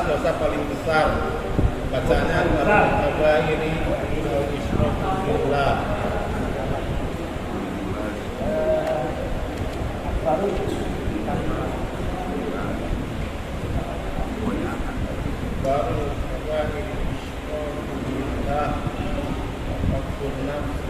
Dosa paling besar bacanya ini Bismillah. Baru ini Bismillah. Aku nafsi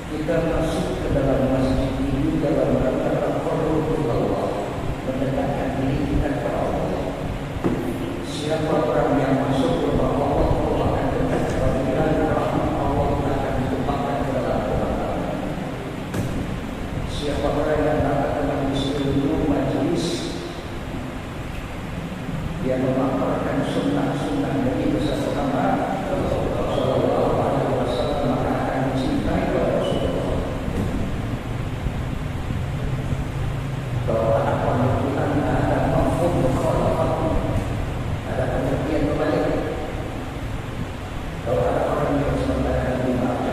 Kita masuk ke dalam masjid ini dalam rangka taqarrub Allah, mendekatkan diri kita kepada Allah. Siapa orang yang masuk ke rumah Allah, Allah akan dekat apabila rahmat Allah akan ditumpahkan ke dalam neraka. Siapa orang yang datang ke majlis ilmu, majlis dia memaparkan sunnah-sunnah Nabi besar Muhammad sallallahu alaihi wasallam, maka akan dicintai oleh Rasulullah. Kalau ada pengertian, ada mafhum mukhalafah, ada pengertian berbalik. Kalau ada orang yang sementara di maaf,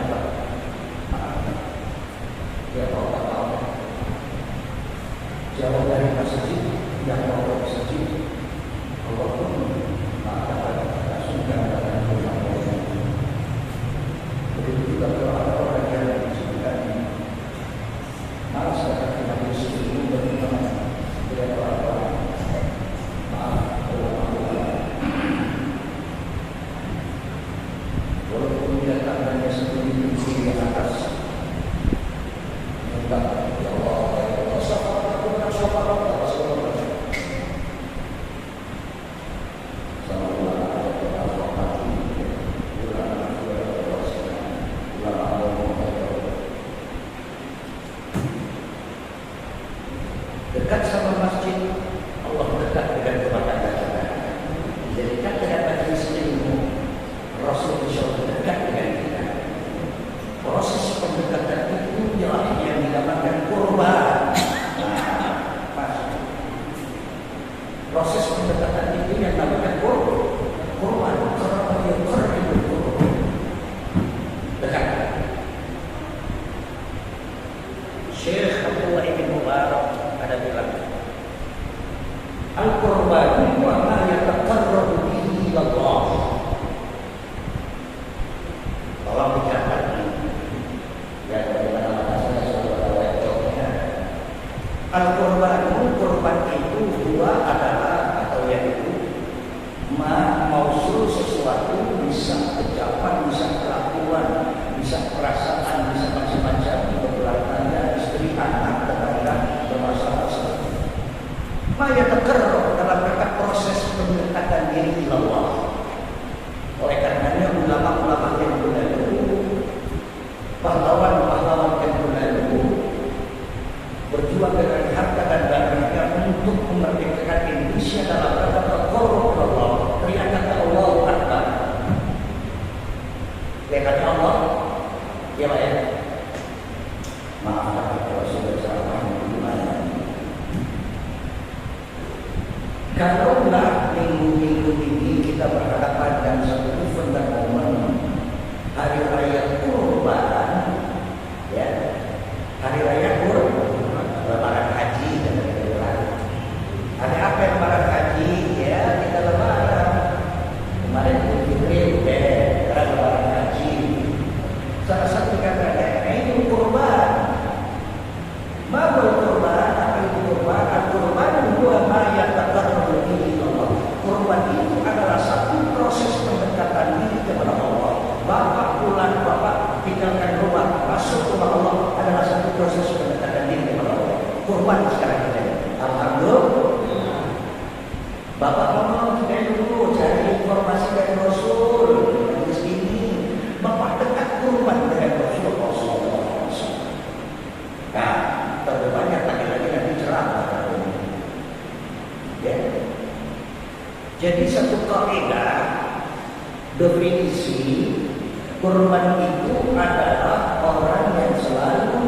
dia tahu jauh dari masjid, yang mau ke masjid, Allah pun mengatakan sungkan dalam rumah Allah. Begitu juga kalau ada orang yang disebutkan malas datang ke majlis ilmu bagaimana dia apa-apa, maaf Allah. Walaupun dia tak hanya seperti di atas, minta ya Allah, ya Allah, syafaat Rasulullah. Dekat sama masjid, Allah dekat dengan rumah tangga kita. Jadi dekat dengan majlis ilmu, Rasul insya dekat dengan kita. Proses pendekatan itu yang dinamakan kurban. Proses pendekatan itu yang dinamakan kurban. Kurban itu dekat. Syekh Abdullah bin Mubarak ada bilang, al-qurban wa ma yataqarrabu bihi ila Allah. Tolong dicatat ya, bagaimana bahasanya saudara wajibnya. Al-qurban itu dua adalah atau yaitu mausul sesuatu, bisa ucapan, bisa kelakuan, bisa perasaan, bisa macam-macam, beberapa tanda, istri, anak, tetangga, dari harta dan darahnya untuk memerdekakan Indonesia dalam rangka taqarrub Allah. Teriak kata Allahu Akbar. Ya kata Allah, ya Pak ya. Maaf kalau sudah salah gimana. Kalaulah minggu-minggu ini kita berhadapan dengan satu event dan momen hari raya Kurban, ya, hari raya Kurban, lebaran haji dan lain-lain. Ada apa yang lebaran haji? Ya, kita lebaran. Kemarin Fitri udah, sekarang lebaran haji. Salah satu katanya ini kurban. Mabul kurban, apa itu kurban? Kurban dua mayat taqarrub bihi Allah. Kurban itu adalah satu proses pendekatan diri kepada Allah. Bapak pulang, bapak tinggalkan rumah, masuk rumah Allah adalah satu proses pendekatan diri kepada Allah. Kurban sekarang kita. Alhamdulillah. Bapak ngomong dari dulu cari informasi dari Rasul. Di sini bapak dekat kurban dengan Rasulullah SAW. Nah, terlalu banyak lagi nanti ceramah. Ya. Jadi satu kaidah definisi kurban itu adalah orang yang selalu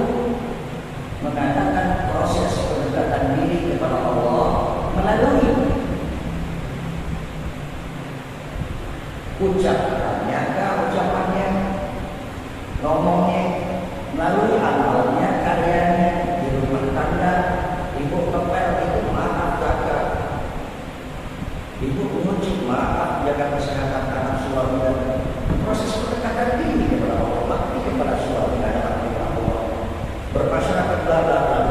mengadakan proses pendekatan diri kepada Allah melalui ucapannya, ngomongnya, melalui amalnya, karyanya, di rumah tangga, ibu kepel itu maaf kakak, ibu mengucap maaf jaga kesehatan anak suami dan proses pendekatan diri kepada Allah, bakti kepada suami dan anak kepada Allah, bermasyarakat bla bla bla.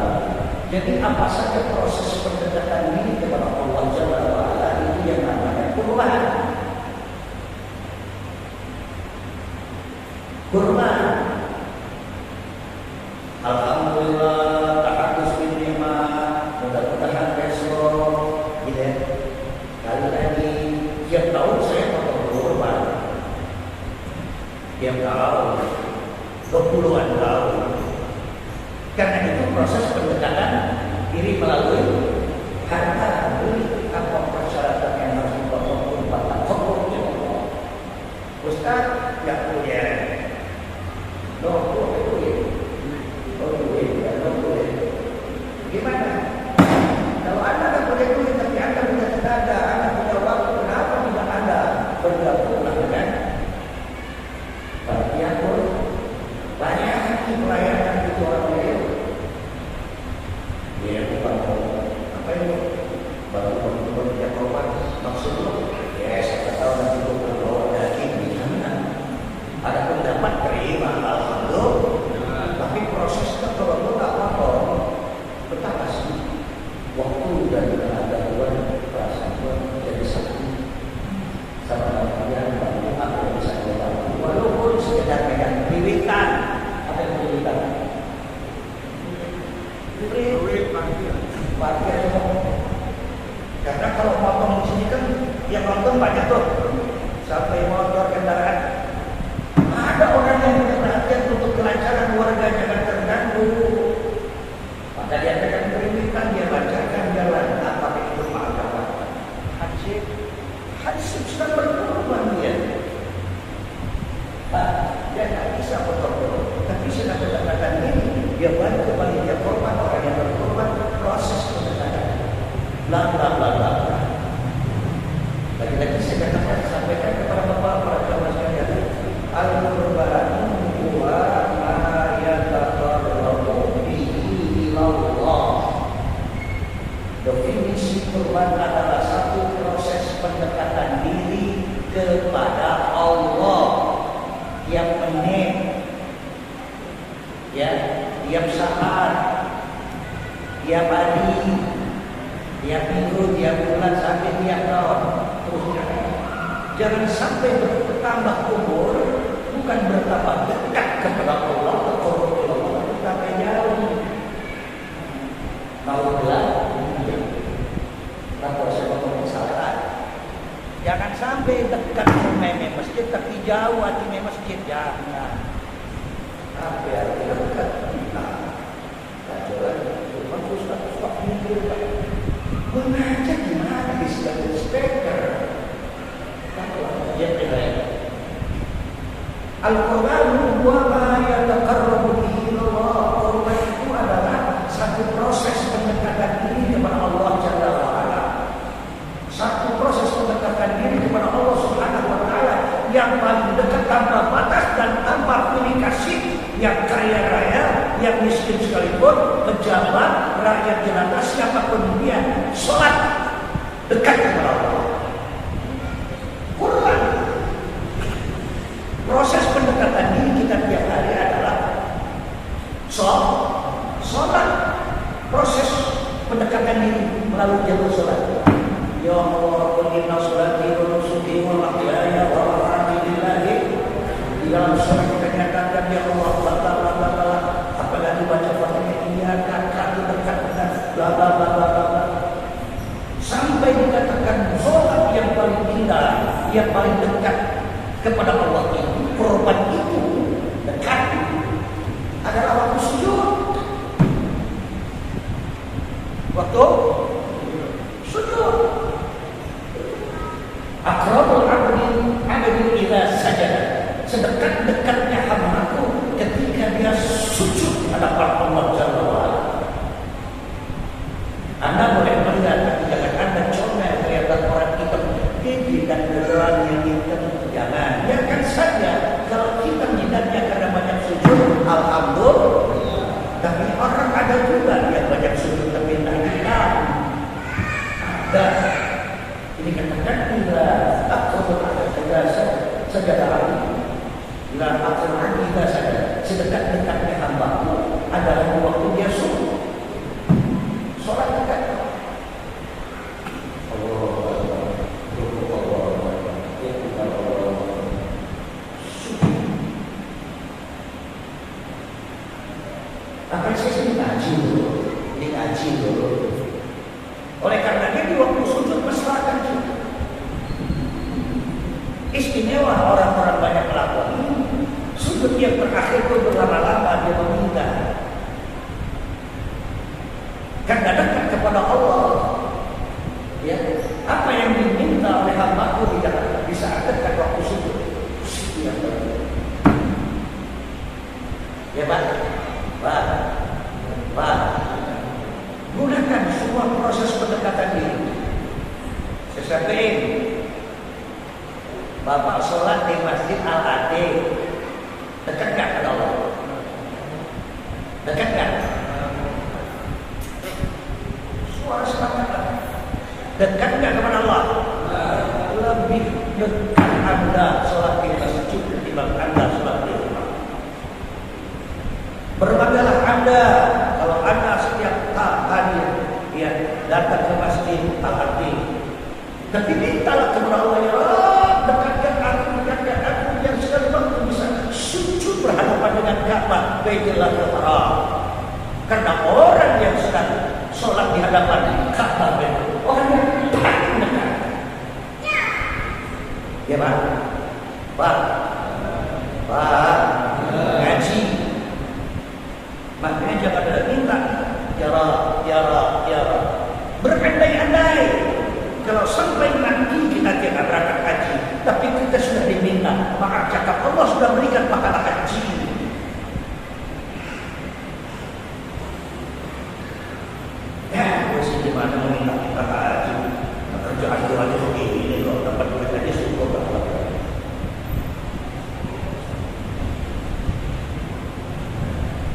Jadi apa saja proses pendekatan diri kepada Allah Jalla wa Ala itu yang namanya kurban. Kurban. Alhamdulillah tahadus bin nikmat. Mudah-mudahan besok gitu ya. Kali lagi tiap tahun saya potong kurban. Tiap tahun 20-an tahun. Karena itu proses pendekatan diri melalui harta beli apa persyaratan yang harus dipotong kurban takut ya Allah. Ustaz nggak punya gimana? Kalau Anda tak punya duit tapi Anda punya tenaga, Anda punya waktu, kenapa tidak Anda bergabunglah dengan panitia kurban? Banyak pelayanan itu orang lain. Dia bukan apa ini? Baru panitia kurban maksudnya? Ya saya tahu nanti berdoa daging di sana. Ada pendapat terima, alhamdulillah. Tapi prosesnya kalau tak potong, betapa sih waktu dan tenaga Tuhan, perasaan Tuhan jadi satu. Sama kalian bagi apa yang bisa kita lakukan, walaupun sekedar pegang pilihan. Apa yang pilihan? Duit parkir. Karena kalau potong di sini kan yang nonton banyak tuh, sampai motor kendaraan. Ada orang yang punya perhatian untuk kelancaran warga jangan terganggu. Maka dia akan perintahkan, dia lancarkan jalan. Apa itu agama? Hansip sedang berkorban dia. Dia tak bisa potong, tapi sedang pendekatan ini dia bantu panitia korban, orang yang berkorban proses pendekatan. Bla bla bla bla. Lagi-lagi saya katakan sampaikan kepada bapak para jamaah sekalian. Al-Qurban huwa ma yataqarrabu bihi ilallah. Definisi kurban adalah satu proses pendekatan diri kepada Allah. Tiap menit, ya, tiap saat, tiap hari, tiap minggu, tiap bulan, sampai tiap tahun. Terus jangan sampai bertambah umur, bukan bertambah dekat kepada Allah, sampai jauh. Mau bilang, kalau saya ngomong kesalahan, jangan sampai dekat meme masjid tapi jauh hati masjid, jangan. Sampai dekat. Nah, jalan, Ustaz. Al-Qur'an wa ma yataqarrabu bihi Allah. Qurban itu adalah satu proses pendekatan diri kepada Allah Jalla wa Ala. Satu proses pendekatan diri kepada Allah Subhanahu wa Ta'ala yang paling dekat tanpa batas dan tanpa pilih kasih, yang kaya raya, yang miskin sekalipun, pejabat, rakyat jelata, siapapun dia, sholat dekat kepada Allah. Quran, proses pendekatan diri kita tiap hari adalah sholat. Proses pendekatan diri melalui jalur sholat. Ya Allah, inna sholati wa nusuki wa mahyaya wa mamati lillahi. Di dalam sholat kita nyatakan ya Allah, apalagi baca Fatihah iya kakak dekat dengan bla bla bla bla bla. Sampai dikatakan sholat yang paling indah, yang paling dekat kepada Allah itu, korban itu dekat adalah waktu sujud. Waktu sujud. Aqrabul abdi idza sajada. Sedekat-dekatnya hambaku ketika dia sujud hadapan Allah Jalla wa Ala. Anda boleh melihat, jangan Anda comel kelihatan orang hitam gigi dan beneran yang hitam, jangan. Biarkan saja kalau hitam jidatnya karena banyak sujud, alhamdulillah. Tapi orang ada juga yang banyak sujud tapi tidak hitam. Ada. Ini katakan bila aku ada sejadah lagi. Bila aku ada saja sedekat-dekatnya hambaku adalah waktu dia sujud. Sholat dekat. Apa saya sini ngaji dulu, ini ngaji dulu. Oleh karenanya di waktu sujud mesrakan juga. Istimewa orang-orang banyak melakukan sujud yang berakhir itu berlama-lama dia meminta. Karena dekat kepada Allah. Ya, apa yang diminta oleh hamba-Ku tidak bisa dekat waktu sujud. Itu yang penting. Ya Pak. Pak, gunakan semua proses pendekatan diri. Sesampainya Bapak sholat di Masjid Al-Atiq, dekat gak kepada Allah? Dekat gak? Suara semangat. Dekat gak kepada Allah? Lebih dekat Anda sholat di masjid ketimbang Anda sholat di rumah. Berbanggalah Anda kalau Anda setiap hari ya datang ke Masjid Al-Atiq. Tapi mintalah kepada Allah, ya Allah, dekatkan aku yang sekali waktu bisa sujud berhadapan dengan Ka'bah Baitillahil Haram. Karena orang yang sedang sholat di hadapan Ka'bah itu orang yang paling dekat. Ya Pak, ngaji. Makanya jangan ada minta ya Rab. Berandai-andai kalau sampai nanti kita tidak berangkat haji, tapi kita sudah diminta, maka cakap Allah sudah berikan pahala haji. Ya, mesti di mana meminta kita haji? Kerjaan itu aja begini kok, dapat duit aja cukup banget.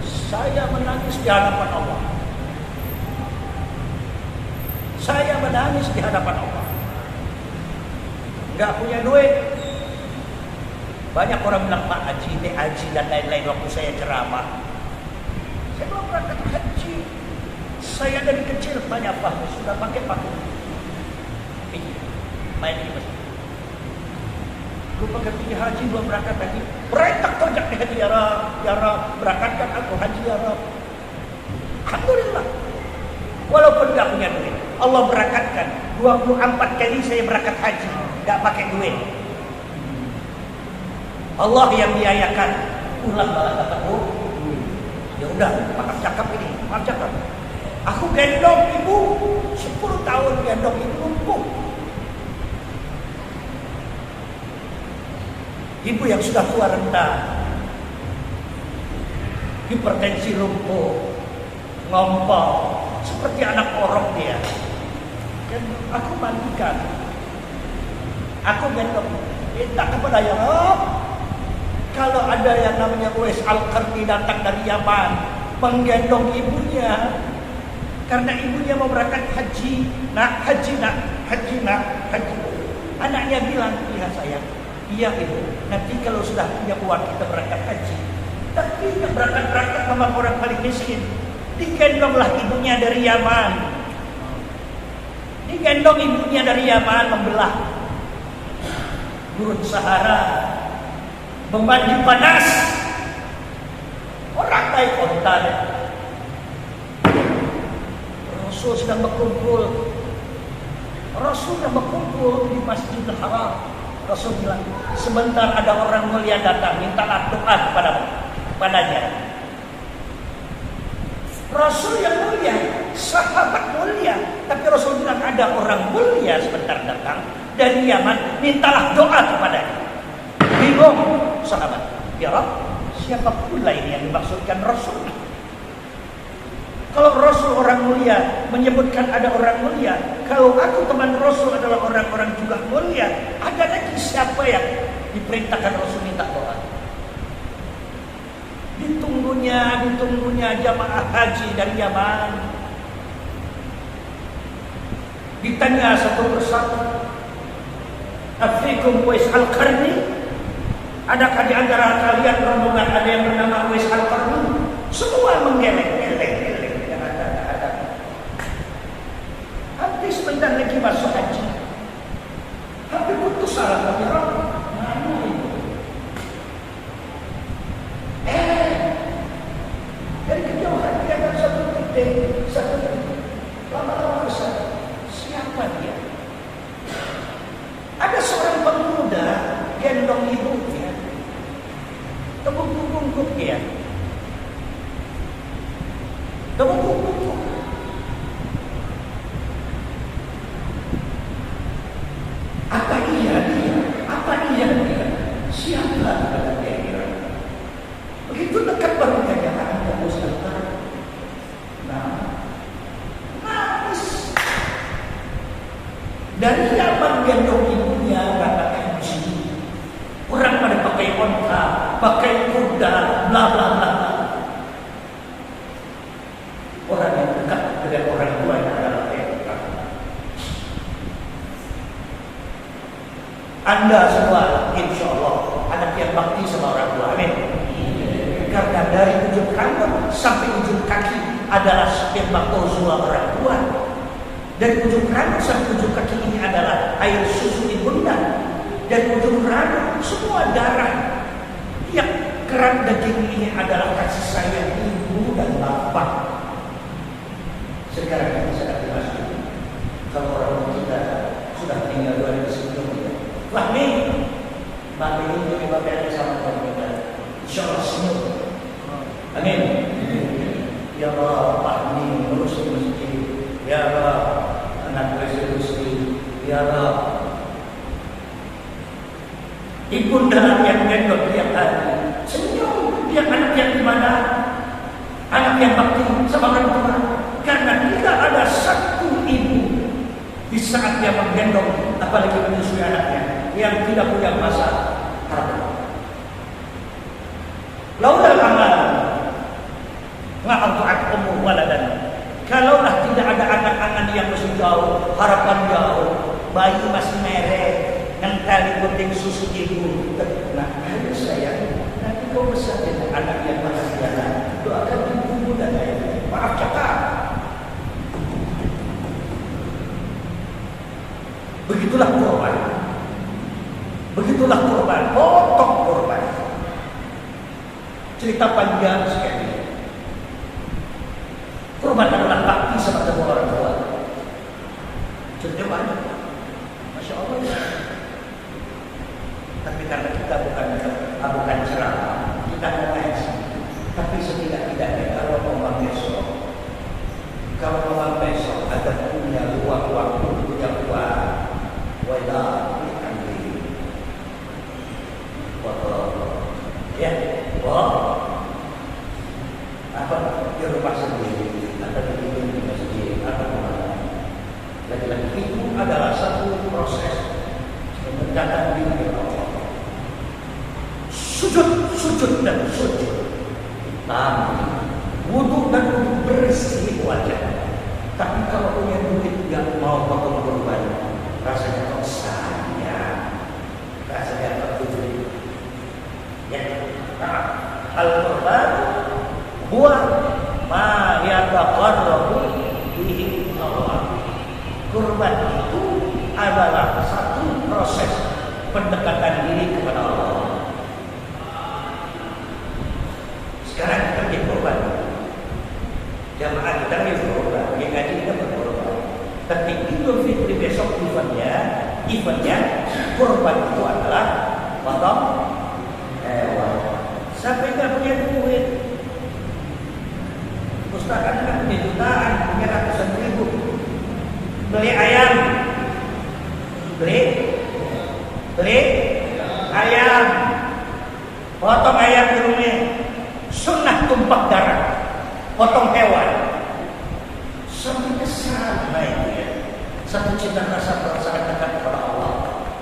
Saya menangis di hadapan Allah. Saya menangis di hadapan Allah. Gak punya duit. Banyak orang bilang Pak haji dan lain-lain waktu saya ceramah. Saya belum berangkat haji. Saya dari kecil tanya Pak, sudah pakai pakaian? Main di masjid. Gue pakai pergi haji belum berangkat haji. Berantak tojak di haji ya Rab, berangkatkan aku haji ya Rab. Alhamdulillah. Walaupun gak punya duit, Allah berangkatkan. 24 kali saya berangkat haji, gak pakai duit. Allah yang biayakan. Ulang malah kataku. Ya udah, maaf cakap ini, maaf cakap. Aku gendong ibu 10 tahun gendong ibu lumpuh. Ibu yang sudah tua renta, hipertensi lumpuh, ngompol, seperti anak orok dia. Dan aku mandikan, aku gendong, minta kepada ya Rob, kalau ada yang namanya Uwais Al-Qarni datang dari Yaman, menggendong ibunya, karena ibunya mau berangkat haji. Haji. Anaknya bilang, iya sayang, iya ibu, nanti kalau sudah punya uang kita berangkat haji. Tapi yang berangkat memang orang paling miskin. Digendonglah ibunya dari Yaman. Digendong ibunya dari Yaman membelah gurun Sahara, memandi panas. Orang naik onta. Rasul sedang berkumpul di Masjidil Haram. Rasul bilang, sebentar ada orang mulia datang, mintalah doa kepadanya. Rasul yang mulia, sahabat mulia, tapi Rasul bilang ada orang mulia sebentar datang dari Yaman, mintalah doa kepadanya. Bingung sahabat, ya Rabb, siapa pula ini yang dimaksudkan Rasul? Kalau Rasul orang mulia, menyebutkan ada orang mulia. Kalau aku teman Rasul adalah orang-orang juga mulia, ada lagi siapa yang diperintahkan Rasul minta doa? Ditunggunya jamaah haji dari Yaman. Ditanya satu persatu, Afikum Uwais Al-Qarni? Adakah di antara kalian rombongan ada yang bernama Uwais Al-Qarni? Semua menggeleng-geleng. Hampir sebentar lagi masuk haji. Hampir putus salah kami Rob. Mana itu? Dari kejauhan dia ada satu titik. Lama-lama besar. Siapa dia? Ada seorang pemuda gendong ibunya, terbungkuk-bungkuk dia. Terbungkuk-bungkuk. Apa iya dia? Siapa kata dia? Begitu dekat baru dia ada Ustaz. Nangis. Dari Yaman gendong ibunya katakan di sini. Orang pada pakai onta, pakai kuda, bla bla bla. Orang yang dekat dengan orang tua yang adalah mereka. Anda semua, insya Allah, anak yang bakti sama orang tua. Amin. Karena dari ujung rambut sampai ujung kaki adalah sperma semua orang tua. Dari ujung rambut sampai ujung kaki ini adalah air susu ibunda. Dari ujung rambut semua darah. Tiap keran daging ini adalah kasih sayang ibu dan bapak. Sekarang kita sedang dimasuki. Kalau orang kita sudah meninggal 2 hari sebelumnya, Fahmi, Fahmi ini bapak sama kita. Insya Allah semua. Amin. Ya Allah, Fahmi urus masjid. Ya Allah, anak rezeki. Ya Allah, ibunda yang gendong tiap hari. Senyum dia anak yang dimana? Anak yang bakti sama orang tua. Karena tidak ada satu ibu di saat dia menggendong, apalagi menyusui anaknya, yang tidak punya masa harapan. Laulal amal nga'atu'at umur waladan. Kalaulah tidak ada angan-angan yang masih jauh, harapan jauh, bayi masih mereh, yang tali gunting susu ibu. Nah, ayo sayang, nanti kau besar dengan anak yang masih jalan. Doakan ibumu dan ayahmu. Maaf cakap. Begitulah korban. Begitulah korban. Potong korban. Cerita panjang sekali. Korban adalah bakti sama kedua orang tua. Cerita banyak. Masya Allah. Tapi karena kita bukan ceramah, kita mengaji. Tapi setidak-tidaknya kalau memang besok ada punya waktu punya uang, wala amri, wa Dan itu adalah satu proses mendekatkan diri kepada Allah. Sujud dan sujud. Wudhu dan wudhu bersih wajah. Tapi kalau punya duit nggak mau potong kurban, rasanya kok sayang, rasanya tertuju. Ya, al-kurban buat ma yataqarrabu bihi Allah. Kurban itu adalah satu proses pendekatan diri kepada Allah. Sekarang kita bikin kurban. Jamaah kita bikin kurban, yang ngaji kita berkorban. Tapi Idul Fitri besok eventnya kurban itu adalah potong hewan. Sampai nggak punya duit, Ustaz kan nggak punya jutaan, punya ratusan ribu. Beli ayam, beli ayam, potong ayam di rumah. Sunnah tumpah darah, potong hewan. Sampai ke sana itu ya. Satu cita rasa perasaan dekat kepada Allah.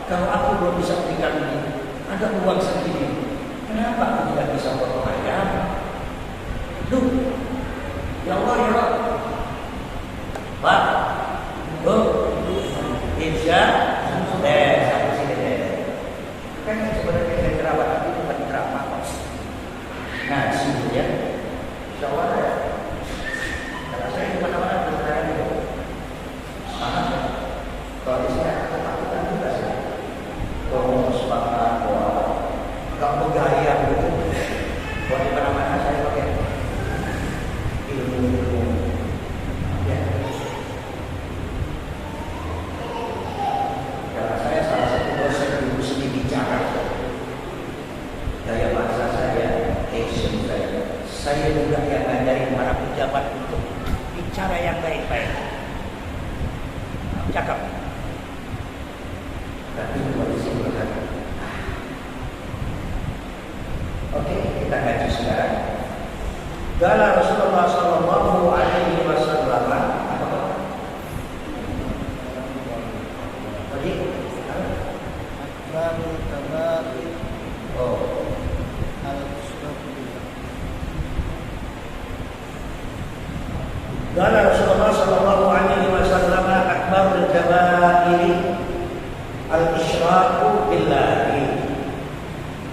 Kalau aku belum bisa berikan ini, ada uang segini, kenapa aku tidak bisa potong ayam? Duh, ya Allah ya Allah. Pak, insya satu sini deh. Kan sebenarnya saya terawat tapi bukan terawat. Nah, di sini ya, insya Allah ya. Karena saya di mana-mana berjalan itu. Mana? Kalau di sini ada ketakutan juga sih. Kalau semangat, kalau bergaya gitu. Kalau di mana-mana saya pakai ilmu. Ya. Karena saya salah satu dosen ilmu seni bicara. Gaya bahasa saya, action saya juga yang ngajarin para pejabat untuk bicara yang baik-baik. Cakap. Tapi kondisi berkata. Oke, kita ngaji sekarang. Qala Rasulullah sallallahu alaihi wasallam apa? Tadi baru tabarik Qala Rasulullah sallallahu alaihi wasallam akbarul kabairi al-isyraku billahi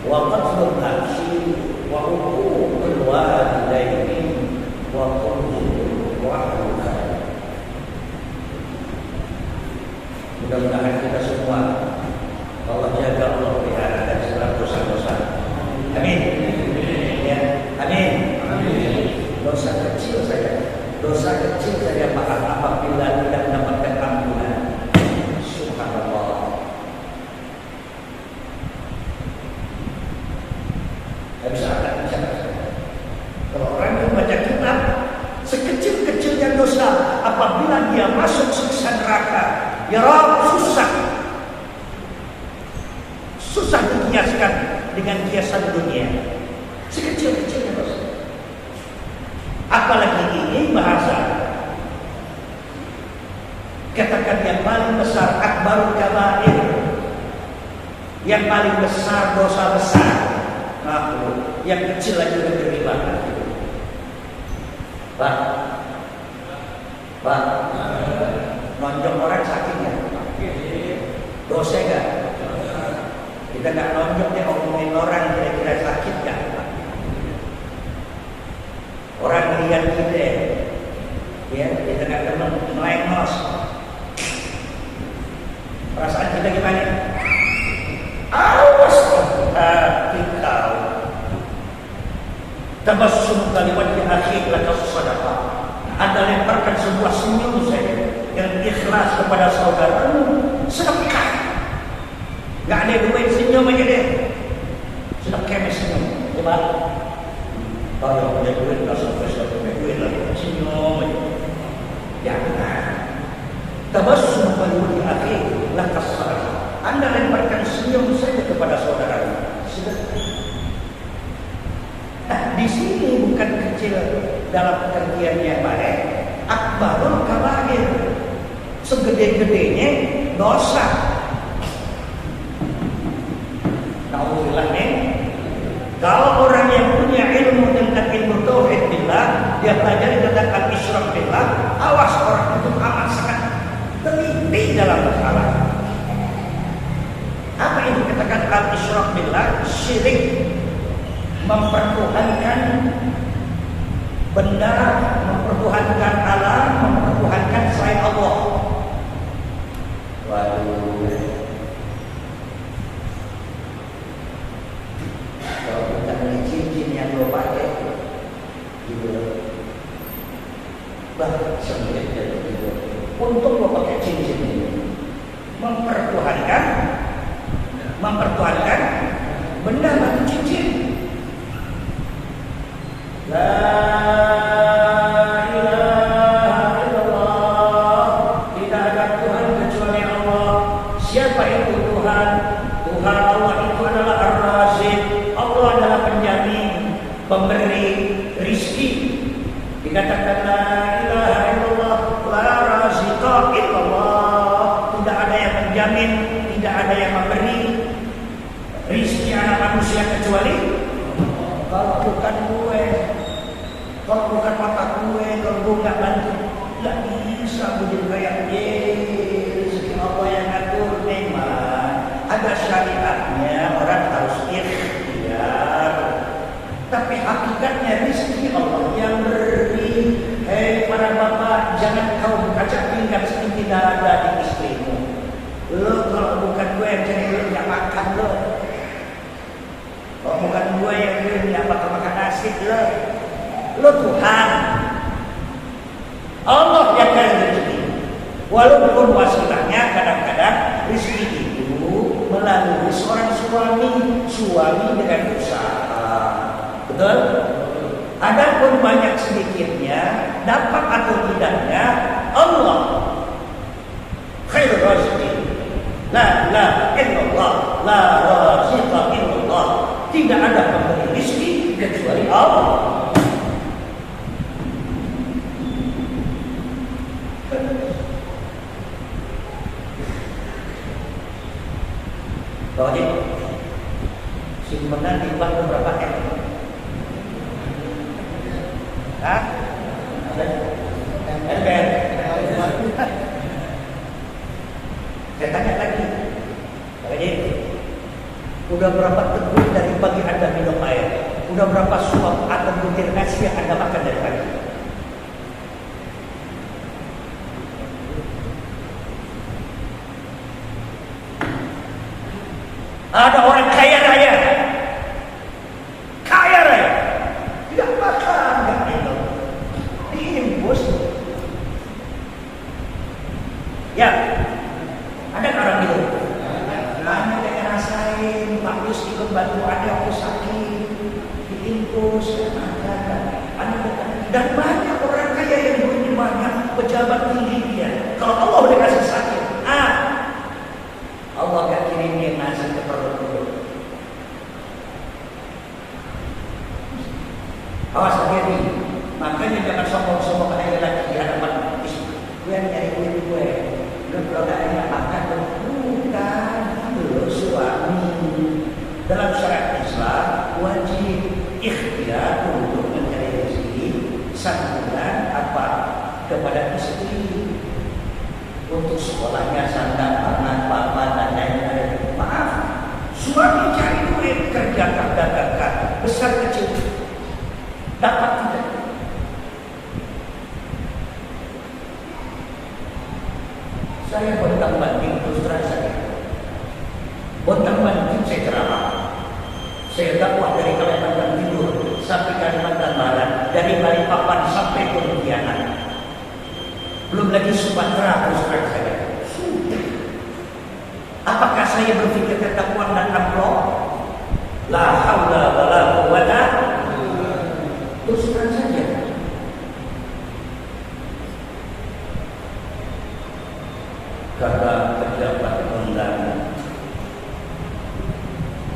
wa qatlun nafsi wa uququl walidaini wa qulul wahduka. Mudah-mudahan kita semua Allah jaga, Allah pelihara dari segala dosa-dosa. Amin. Ya, amin. Dosa kecil saja maaf apabila tidak mendapatkan ampunan. Subhanallah. Tidak bisa. Kalau orang yang baca kitab, sekecil-kecilnya dosa, apabila dia masuk siksa neraka, ya Rabb, susah dikiaskan dengan kiasan dunia. Sekecil-kecilnya dosa. Apalagi ini bahasa katakan yang paling besar, akbarul kabair, yang paling besar dosa besar. Yang kecil lagi udah beribadah. Pak, nonjok orang sakit nggak? Dosa nggak? Kita nggak nonjok dia ngomongin orang kira-kira sakit nggak? Orang melihat kita, ya kita nggak demen melengos. Perasaan kita gimana? Awas hati kau. Tabassum kalimat di akhir laka sadaqah. Anda lemparkan sebuah senyum saja yang ikhlas kepada saudaramu, sedekah. Nggak ada duit, senyum aja deh. Sudah kemes senyum, coba. Kalau punya duit, nggak sampai punya duit lagi, senyum aja. Jangan. Tabassum kalimat di akhir laka sadaqah. Anda lemparkan senyum saja kepada saudaramu, sedekah. Nah, di sini bukan kecil dalam pengertian yang baik. Akbarul kabair, segede segede-gedenya dosa. Nauzubillah nih. Kalau orang yang punya ilmu tentang ilmu tauhid billah, dia pelajari tentang al-isyrak billah, awas orang itu amat sangat teliti dalam masalah. Apa itu katakan al-isyrak billah? Syirik, mempertuhankan benda, mempertuhankan alam, mempertuhankan selain Allah. Waduh. Kalau kita beli cincin yang lo pakai, gitu, bah sempit dari itu. Untung lo pakai cincin ini, mempertuhankan benda batu cincin. La ilaha illallah, tidak ada Tuhan kecuali Allah. Siapa itu Tuhan? Tuhan Allah itu adalah Ar-Razik. Allah adalah penjamin, pemberi rizki. Dikatakan la ilaha illallah, la razika illallah. Tidak ada yang menjamin, tidak ada yang memberi rizki anak manusia kecuali kalau bukan gue, kalau bukan mata gue, kalau gue nggak bantu, nggak bisa gue kayak rezeki Allah yang ngatur. Memang ada syariatnya, orang harus ikhtiar. Tapi hakikatnya rezeki Allah yang beri. Hei para bapak, jangan kau kaca pinggang setinggi dada di istrimu. Lo kalau bukan gue yang cari lo nggak makan lo. Kalau bukan gue yang beri nggak bakal makan nasi lo. Lo Tuhan. Allah yang kasih rezeki. Walaupun wasilahnya kadang-kadang rezeki itu melalui seorang suami dengan usaha. Betul? Adapun banyak sedikitnya, dapat atau tidaknya Allah khairul raziqin. La ilaha illallah, la raziqa illallah. Tidak ada pemberi rezeki kecuali Allah. Bawa dia simpenan di bank berapa M? Hah? MBR. Saya tanya lagi. Jadi, udah berapa teguk dari pagi Anda minum air? Udah berapa suap atau butir nasi yang Anda makan dari pagi? Ada orang kaya raya, tidak makan, nggak minum, diimpus. Ya, ada orang bilang, mana yang ngerasain, Pak Yus ikut bantu ada aku sakit, diimpus, dan banyak orang kaya yang duitnya banyak, pejabat tinggi dia. Kalau Allah udah kasih sakit, Allah gak kirim dia nasi ke perut dulu. Awas hati-hati. Makanya jangan sombong-sombong pada lelaki di hadapan istri. Gue yang nyari duit gue. Lu kalau gak enak makan, bukan. Lu suami. Dalam syariat Islam wajib ikhtiar untuk mencari rezeki santunan apa kepada istri. Untuk sekolahnya sandang, pangan, papan, dan lain-lain. Maaf, suami cari duit, kerjakan, dagangkan, besar kecil, dapat tidak. Saya bontang-banting terus terang saja. Bontang-banting saya ceramah. Saya dakwah dari Kalimantan Timur sampai Kalimantan Barat, dari Balikpapan sampai Pontianak. Belum lagi Sumatera terus terang saja. Apakah saya berpikir tentang uang dan amplop? La haula wala quwwata. Terus terang saja. Kata pejabat undangan,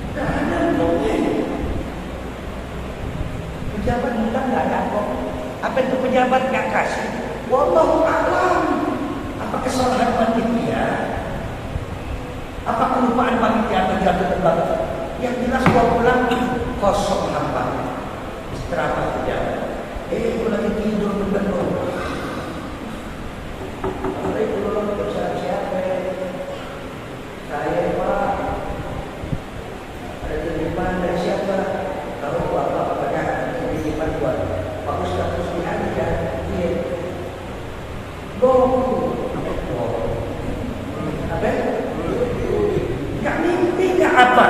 tidak ada amplopnya. Pejabat undang tidak ada amplop. Apa itu pejabat nggak kasih? Wallahu a'lam. Apa kesalahan kosong hampa, istirahat saja. Aku lagi tidur bener. Assalamualaikum, bersama siapa? Saya Pak. Ada titipan dari siapa? Kalau Bapak katanya titipan buat Pak Ustaz Rusdian ya. Iya. Apa? Gak mimpi gak apa?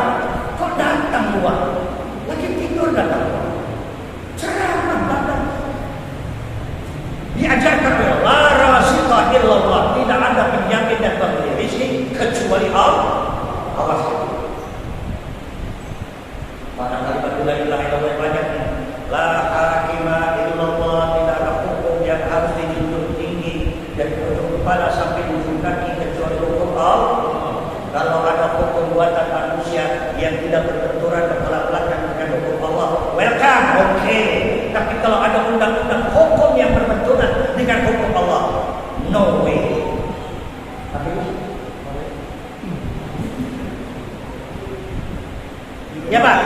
Kok datang uang? Lagi tidur datang uang. Ceramah datang. Diajarkan oleh la raziqa illallah, tidak ada penjamin dan pemberi rezeki kecuali Allah. Awas. Mana kalimat la ilaha illallah banyak. La hakima illallah, tidak ada hukum yang harus dijunjung tinggi dari ujung kepala sampai ujung kaki kecuali hukum Allah. Kalau ada hukum buatan manusia yang tidak berbenturan kepala belakang dengan hukum Allah, welcome, okay. Tapi kalau ada undang-undang hukum yang berbenturan dengan hukum Allah, no way. Ya Pak,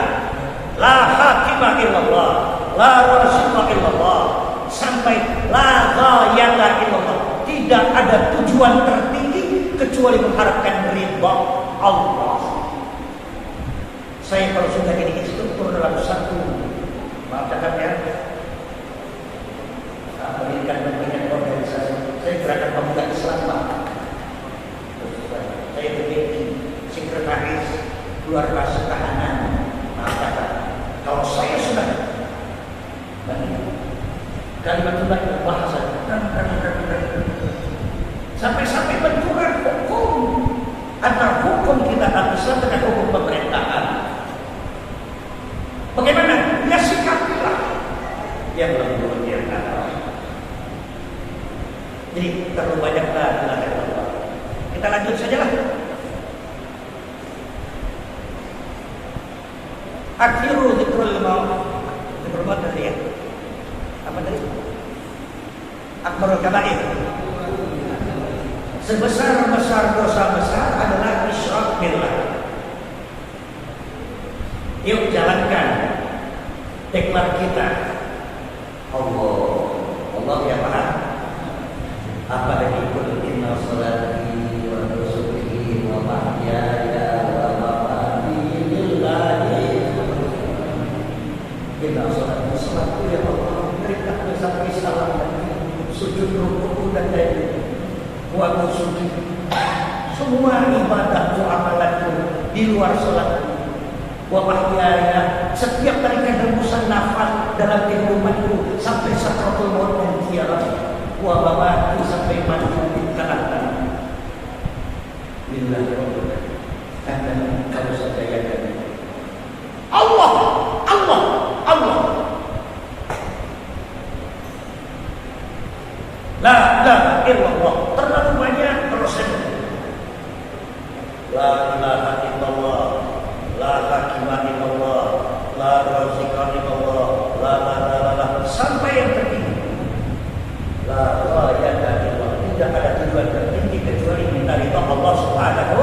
la hakimah illallah, la raziqa illallah, sampai la ghayata illallah. Tidak ada tujuan tertinggi kecuali mengharapkan ridha Allah. Saya kalau sudah jadi instruktur dalam satu, maaf cakap ya, pendidikan organisasi, saya gerakan pemuda Islam Pak. Saya menjadi sekretaris keluarga setahanan. Maaf cakap, kalau saya sudah kalimat bahasa sampai-sampai benturan hukum antara hukum kita Islam dengan hukum pemerintahan. Bagaimana? Ya sikapilah yang lebih berkata. Jadi terlalu banyak la ilaha. Kita lanjut saja lah. Akhiru dzikrul maut. Dzikrul maut tadi ya. Apa tadi? Akbarul kabair. Sebesar-besar dosa besar adalah isyrak billah. Yuk jalankan deklar kita. Allah ya Pak. Apa lagi qul inna sholati wa nusuki wa mahyaya wa mamati lillahi. Inna sholati salatu ya Allah, berikan sampai salam sujud rukuk dan lain-lain. Wa nusuki, semua ibadahku amalanku di luar salat. Wa mahyaya, setiap tarikan rembusan nafas dalam kehidupanku sampai sakratul maut dan kiamat. Wa mamati, sampai mati di tanah. Billahi akan kalau saja yang Allah. La ilaha illallah, terlalu banyak proses. La ilaha illallah, la hakimah illallah, la raziqa illallah, la sampai yang tertinggi. La ghayata illallah, tidak ada tujuan tertinggi kecuali minta ridha Allah Subhanahu.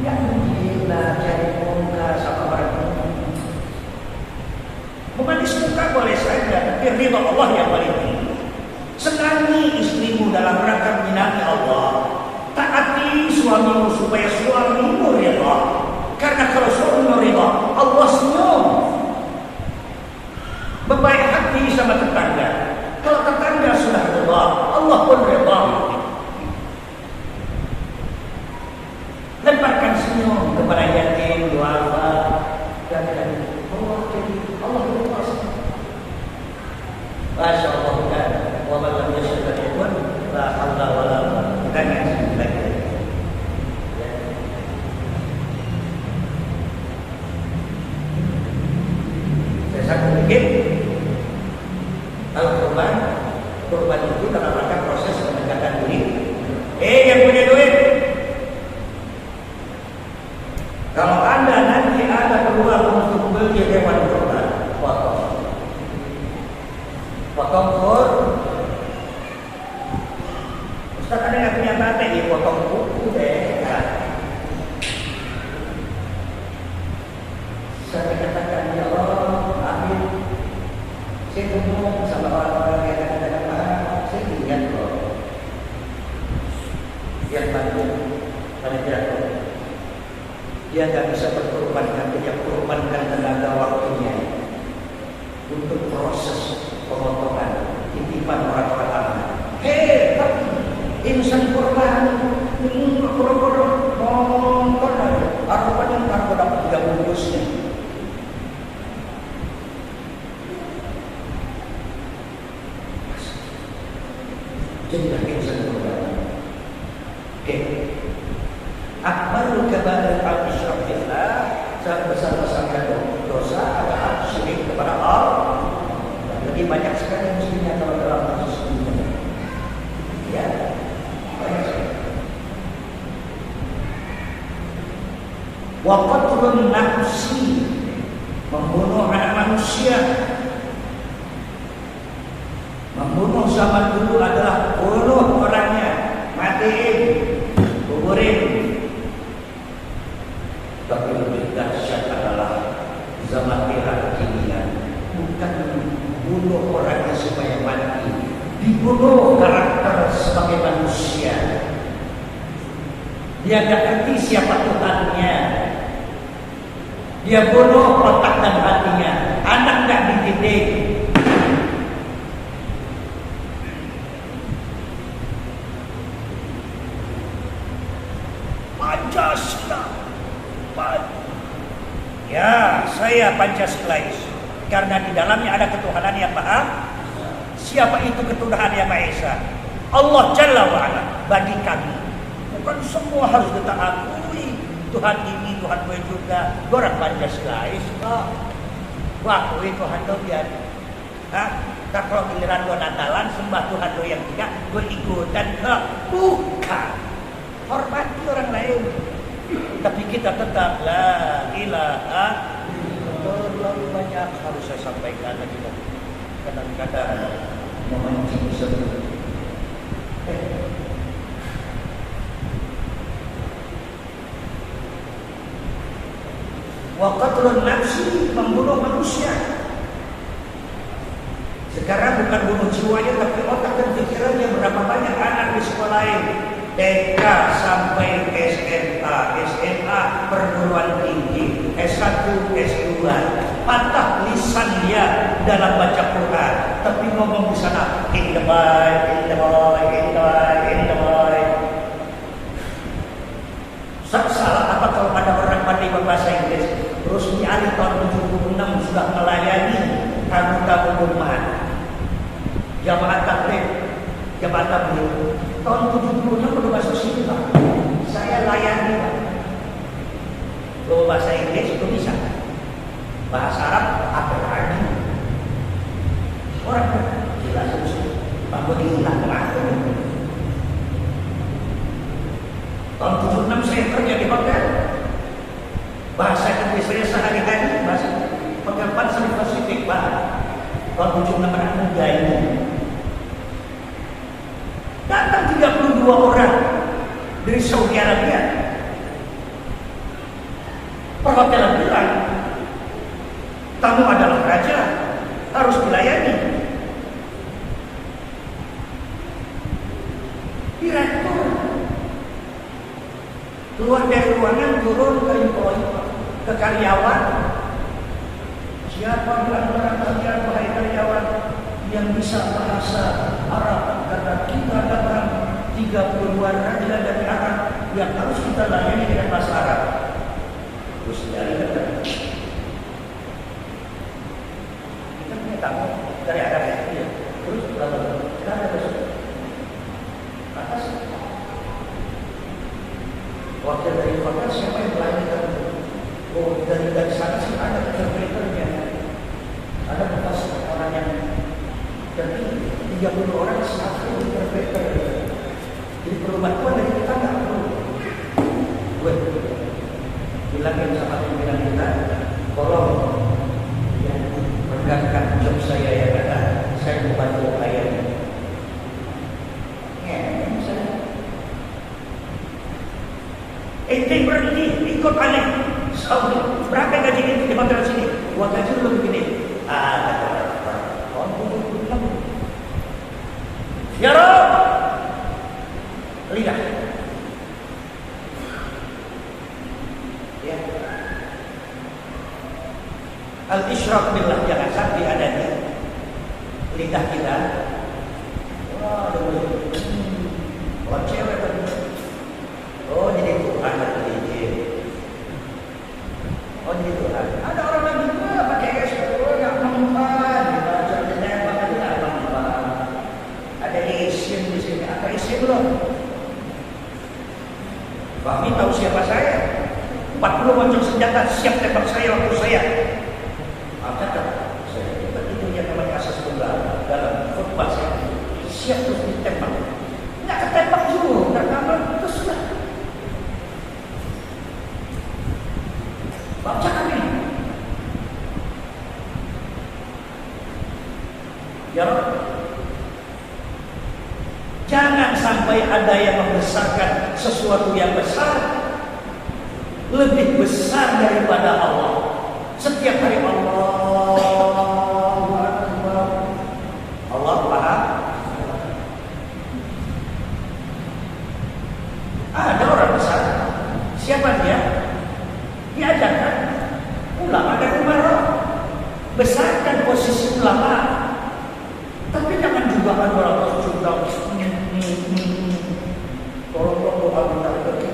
Yang gila cari muka sama orang. Memanis muka boleh saja, tapi ridha Allah yang paling tinggi. Senangi istrimu dalam rangka menyenangi Allah. Taati suamimu supaya suamimu rida. Karena kalau suamimu rida, Allah senyum. Berbaik hati sama tetangga. Kalau tetangga sudah rida, Allah pun rida. Lemparkan senyum kepada yatim, duafa, dan Allah jadi Allah berkuasa. Masya Allah kan. Wa man lam yashhad al-ikhwan la haula wa la quwwata illa billah. Saya sangat mikir kalau kurban itu dalam rangka proses pendekatan diri. Yang punya duit, kalau Anda nanti ada peluang untuk beli hewan kurban, potong kur. Ustaz ada yang punya batik di potong kuku deh. bingung sama orang-orang yang kadang-kadang saya lihat loh yang bantu panitia dia nggak bisa berkorbankan, dia korbankan tenaga waktunya untuk proses pemotongan titipan orang-orang lama. Tapi insan korban korban nonton aja, harapannya ntar dapat 3 bungkusnya. Jadilah insan korban. Oke. Akbarul kabair al-isyrak billah, besar-besarnya dosa adalah syirik kepada Allah. Lebih banyak sekali mestinya kalau dalam kasus ini. Ya, banyak sekali. Wa qatlun nafsi, membunuh anak manusia. Membunuh zaman dulu adalah bunuh orangnya, matiin, kuburin. Tapi lebih dahsyat adalah zaman era kekinian, bukan bunuh orangnya supaya mati, dibunuh karakter sebagai manusia. Dia tidak ngerti siapa Tuhannya, dia bunuh otak dan hatinya. Anak tidak dididik. Pancasila. Ya, saya Pancasilais karena di dalamnya ada ketuhanan yang maha. Siapa itu ketuhanan yang maha esa? Allah Jalla wa'ala. Bagi kami, bukan semua harus kita akui Tuhan ini, Tuhan gue juga. Orang Pancasilais kok akui Tuhan lo biar. Tak kalau giliran gue Natalan sembah Tuhan lo yang 3, gue ikutan kok. Bukan. Hormati orang lain. Tapi kita tetap la ilaha. Terlalu banyak harus saya sampaikan lagi. Kadang-kadang memancing seru. Wa qatlun nafsi, membunuh manusia. Sekarang bukan bunuh jiwanya tapi otak dan pikirannya. Berapa banyak anak di sekolah ini TK sampai SMA, perguruan tinggi, S1, S2, patah lisan dia dalam baca Quran, tapi ngomong di sana in the boy. Salah apa kalau ada orang pandai berbahasa Inggris? Rusmi Ali tahun 76 sudah melayani tamu-tamu umat, jamaah tabligh. Tahun 76 udah masuk sini Pak. Saya layani Pak. Kalau bahasa Inggris itu bisa. Bahasa Arab apa lagi? Orang gila susah. Pak gila kemana? Tahun 76 saya kerja di hotel. Bahasa Inggris saya sehari-hari bahasa pengapan seni Pasifik Pak. Tahun 76 anak muda ini. Datang 32 orang dari Saudi Arabia. Perhotelan bilang, tamu adalah raja, harus dilayani. Direktur keluar dari ruangan, turun ke employee, ke karyawan. Siapa di antara kalian, wahai karyawan, yang bisa bahasa Arab? Karena kita datang 32 raja dari Arab yang harus kita layani dengan bahasa Arab. Terus dari datang. Kita punya tamu dari Arab ya. Terus lalu kita ada besok atas. Wakil dari kota siapa yang melayani kamu? Oh dari sana sih ada interpreternya. Ada bekas orang yang jadi 30 orang satu interpreter. Jadi perlu bantuan dari kita nggak perlu. Gue bilangin sama pimpinan kita, tolong ya, regangkan job saya yang ada. Saya mau bantu kalian. Ente berhenti ikut aneh. Berapa gaji ini di hotel sini? Gua gaji lu begini. Kata orang. Ya Rabb, lidah. Ya. Al-isyrak billah, jangan sampai adanya lidah kita. Wah, oh cewek tadi. Oh jadi Tuhan atau izin. Oh jadi Tuhan. Ada orang lagi juga pakai es, nggak mempan, dibaca tembak aja nggak mempan. Ada isim di sini, apa isim belum? Fahmi tahu siapa saya? 40 moncong senjata siap tembak saya waktu saya. Apa kata? Saya itu yang namanya asas tunggal dalam khutbah saya. Siap terus ditembak. Nggak ketembak juga, nggak kabar terus sudah. Baca kami. Ya Rabb, jangan sampai ada yang membesarkan sesuatu yang besar lebih besar daripada Allah. Setiap hari Allah paham? Ada orang besar. Siapa dia? Diajarkan ulama dan umarok. Besarkan posisi ulama. Tapi jangan juga ada orang sudah tolong doa minta rezeki.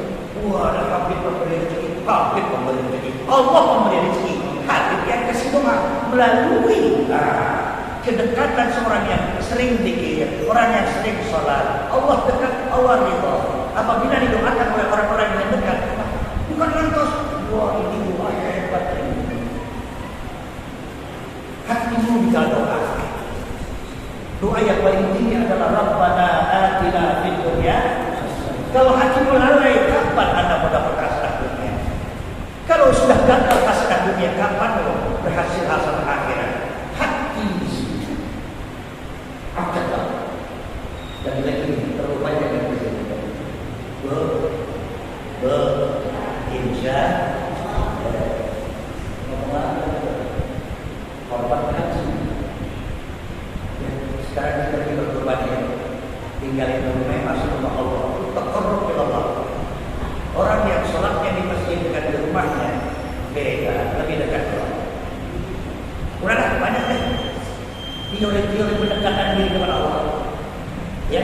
Wah, ada habib pemberi rezeki, habib pemberi rezeki, Allah pemberi rezeki. Habib yang kasih doa melalui kedekatan seorang yang sering zikir, orang yang sering sholat. Allah dekat, Allah ridha. Apabila didoakan oleh orang-orang yang dekat, bukan lantas, wah ini doa yang hebat ini. Hatimu bisa doa. Doa yang paling tinggi adalah Rabbana atina fid dunya. Kalau hatimu lalai, kapan Anda mendapat hasanah dunia? Kalau sudah gagal hasanah dunia, kapan berhasil hasanah akhirat? Hati di situ. Akhirat. Dan lagi terlalu banyak yang bisa kita. Insya korban haji. Sekarang kita lagi berkorban ya. Tinggalin rumah masuk rumah Allah. Takarrub ila Allah. Orang yang sholatnya di masjid dekat di rumahnya beda, lebih dekat ke Allah. Udah banyak deh teori-teori pendekatan diri kepada Allah. Ya,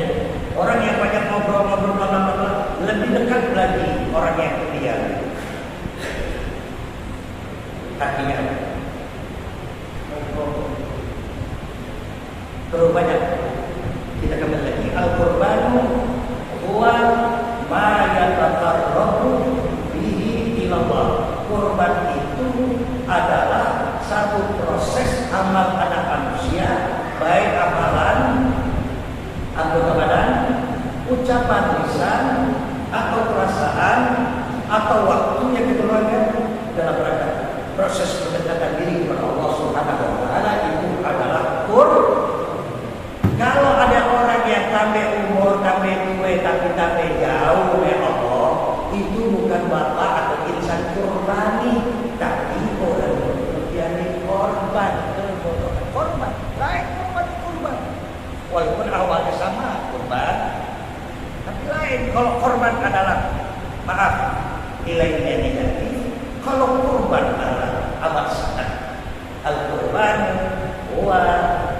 orang yang banyak ngobrol-ngobrol lebih dekat lagi orang yang diam. Hatinya terlalu banyak. Kita kembali lagi al-qurbanu huwa ma yataqarrabu bihi ila Allah. Kurban itu adalah satu proses amal anak manusia, baik amalan anggota badan, ucapan lisan, atau perasaan, atau waktu yang dikeluarkan dalam rangka proses mendekatkan diri kepada Allah Subhanahu wa taala. Itu adalah Kalau ada orang yang tambah umur, tambah tua, tapi tambah jauh ya Allah, itu bukan bapak atau insan kurbani, tapi orang yang korban, korban, lain korban. Walaupun awalnya sama korban, tapi lain. Kalau korban adalah maaf nilainya negatif, kalau korban adalah amat sangat. Al-Qurban wa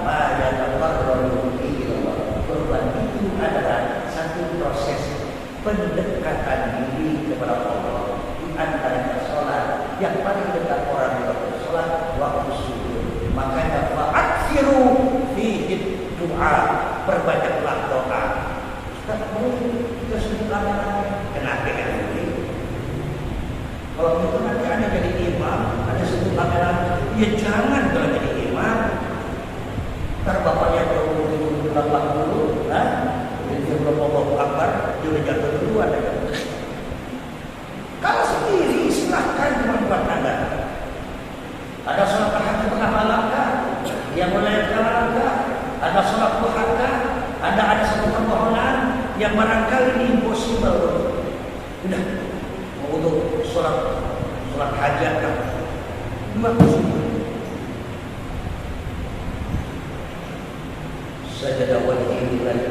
ma yataqarrabu bihi Allah. Korban itu adalah satu proses pendekatan diri kepada Allah. Di antaranya sholat, yang paling dekat orang waktu sholat, waktu sujud. Makanya fa'aksiru fihi doa, perbanyaklah doa. Ustaz, kita sujud lama-lama. Kenapa kan ini? Kalau itu nanti Anda jadi imam, ada sujud lama-lama. Ya jangan kalau jadi imam. Ntar bapaknya kalau dulu 80, dia belum Allahu Akbar, dia udah jatuh duluan. Kalau sendiri silahkan kemampuan Anda. Ada sholat tahajud tengah malam kah? Yang mulai tengah kah? Ada sholat duha kah? Ada satu permohonan yang barangkali impossible. Udah mau untuk sholat hajat kah? 2 sajadah wajhi lillahi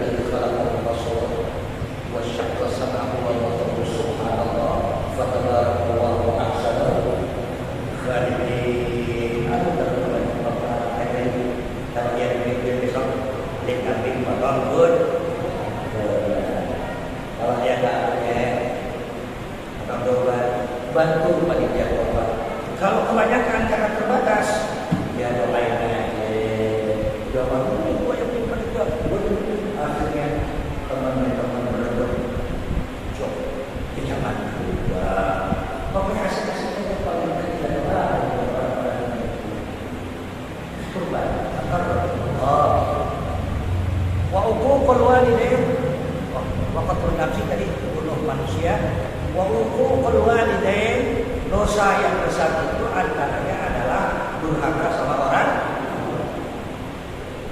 bantu panitia korban. Kalau kebanyakan karena terbatas, ya doain aja. Udah bantu gua yang punya panitia. Akhirnya teman-teman berebut job. Jangan juga. Pokoknya asik-asik aja paling tidak ada kurban. Wa uququl walidain. Waqatul nafsi tadi bunuh manusia. Wa uququl walidain, dosa yang besar itu antaranya adalah durhaka sama orang.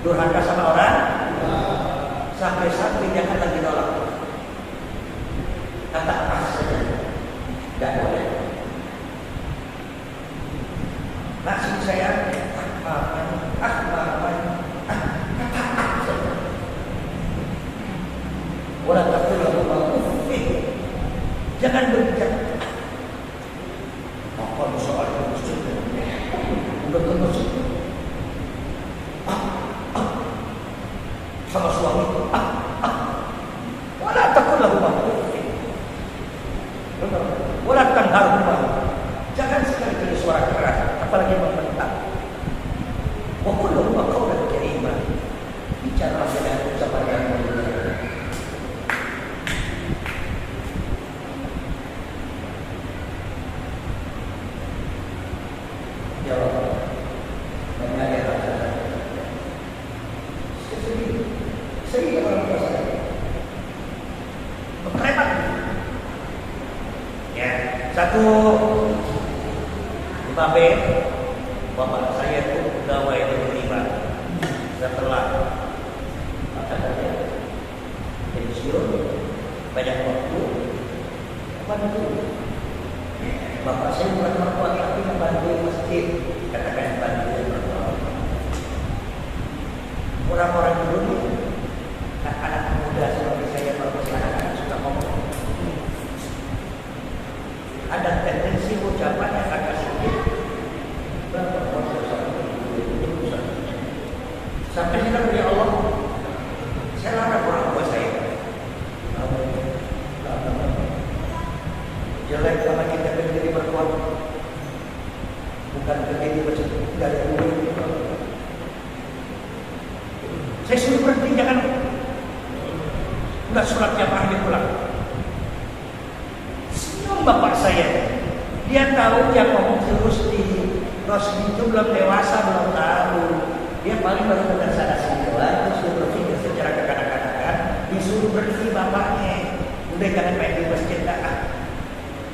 Durhaka sama orang. Sampai-sampai jangan lagi nolak. Kata pas saja. Tidak boleh. Nasi saya orang takut jangan berbicara. Kalau soal itu udah terus sama suami wala takutlah rumah wala tanhar rumah. Jangan sekali-kali suara keras, apalagi membentak. Wa qul huwa qawlan karima. Bicara dengan ucapan yang mulia. Ya Allah, mengalir rasa. Sedih orang tua saya. Repot. Ya, satu 5B, bapak saya itu pegawai negeri Barat. Setelah pensiun, banyak waktu bantu. Bapak saya bukan mertua tapi membantu masjid, katakan bantu mertua. Orang-orang dulu nih, anak muda seperti saya kalau anak suka ngomong. Ada tendensi ucapan yang agak sedikit sampai kita dari Allah. Saya larang orang tua saya. Jelek sama kita berdiri berkuat, bukan berdiri dari dulu. Saya suruh berhenti, jangan. Udah surat tiap hari pulang. Bapak saya, dia tahu dia ngomong terus di Rosmi itu belum dewasa, belum tahu. Dia paling baru dengar sana sini doang, terus dia berpikir secara kekanak-kanakan, disuruh berhenti bapaknya. Udah jangan main di masjid dah.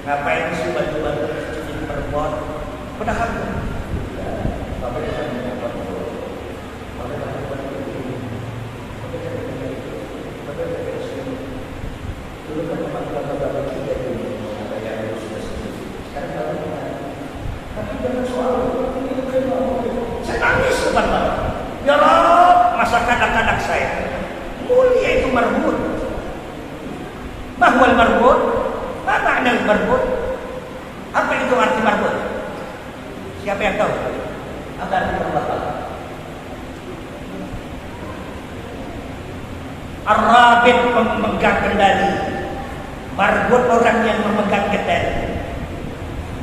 Ngapain disuruh bantu-bantu masjid perempuan? Padahal bapak dia kan mendapat dulu kan memang bapak kita dulu. Tapi jangan soal ini saya nangis depan Bapak. Ya Allah, masakan anak-anak saya mulia itu marbut. Mahwal marbut, apa makna marbut? Apa itu arti marbut? Siapa yang tahu? Apa arti marbut? Ar-Rabit memegang kendali. Marbut orang yang memegang kendali.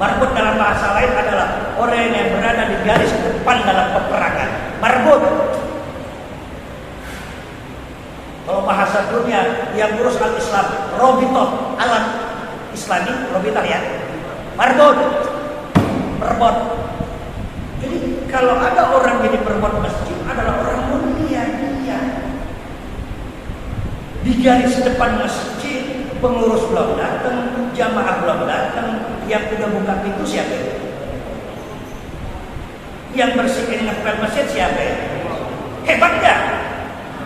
Marbut dalam bahasa lain adalah orang yang berada di garis depan dalam peperangan. Marbut. Kalau bahasa dunia yang ngurus al-Islam, Robitoh, alat Islami, Robitoh ya. Marbut. Perbot. Jadi kalau ada orang jadi perbot masjid adalah orang mulia dia. Di garis depan masjid, pengurus belum datang, jamaah belum datang, yang sudah buka pintu siapa? Yang bersihkan dengan masjid siapa? Hebat gak?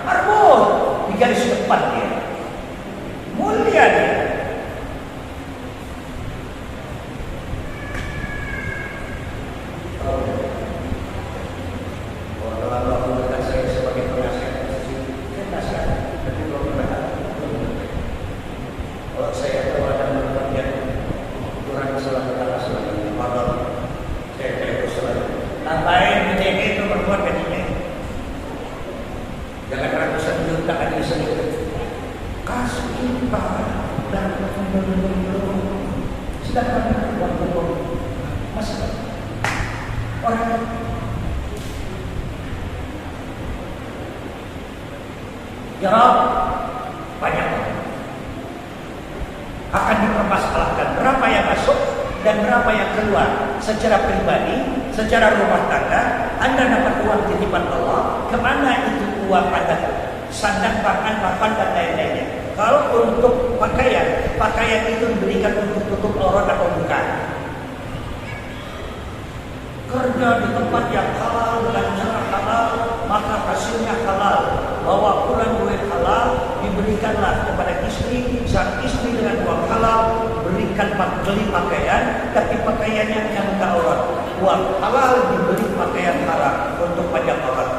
Marbut di garis depan dia, mulia dia. Saya sebagai penasihat, saya nasihat, tapi belum pernah. Kalau saya tahu ada bagian kurang salah padahal saya terus selalu tambahin BTP itu berbuat gajinya. Jangan ratusan juta aja sendiri. Kasih kita dan sedangkan hukum masih orang jawab banyak akan dipermasalahkan berapa yang masuk dan berapa yang keluar. Secara pribadi, secara rumah tangga, Anda dapat uang titipan Allah, kemana itu uang Anda? Sandang, pangan, papan, dan lain-lainnya. Kalau untuk pakaian, pakaian itu diberikan untuk tutup aurat atau bukan? Kerja di tempat yang halal dengan cara halal, maka hasilnya halal. Bawa pulang duit halal, diberikanlah kepada istri. Sang istri dengan uang halal berikan beli pakaian, tapi pakaiannya hanya buka aurat. Uang halal dibeli pakaian halal untuk pajak aurat.